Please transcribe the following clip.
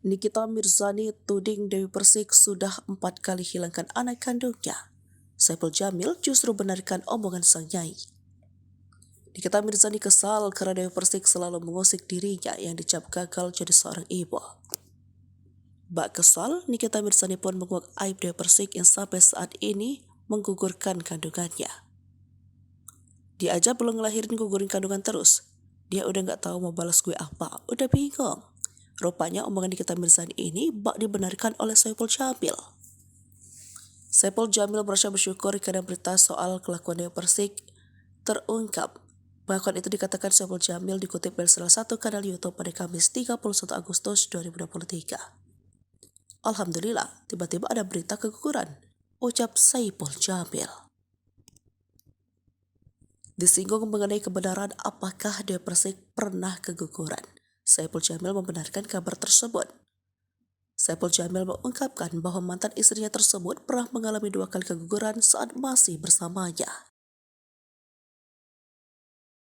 Nikita Mirzani tuding Dewi Persik sudah 4 kali hilangkan anak kandungnya. Saipul Jamil justru benarkan omongan sang nyai. Nikita Mirzani kesal karena Dewi Persik selalu mengusik dirinya yang dicap gagal jadi seorang ibu. Bak kesal, Nikita Mirzani pun menguak aib Dewi Persik yang sampai saat ini menggugurkan kandungannya. Dia aja belum ngelahirin gugurin kandungan terus. Dia udah gak tahu mau balas gue apa, udah bingung. Rupanya omongan Nikita Mirzani ini bak dibenarkan oleh Saipul Jamil. Saipul Jamil merasa bersyukur karena berita soal kelakuan Dewi Persik terungkap. Bahkan itu dikatakan Saipul Jamil dikutip dari salah satu kanal YouTube pada Kamis 31 Agustus 2023. Alhamdulillah, tiba-tiba ada berita keguguran, ucap Saipul Jamil. Disinggung mengenai kebenaran apakah Dewi Persik pernah keguguran, Saipul Jamil membenarkan kabar tersebut. Saipul Jamil mengungkapkan bahwa mantan istrinya tersebut pernah mengalami 2 kali keguguran saat masih bersamanya.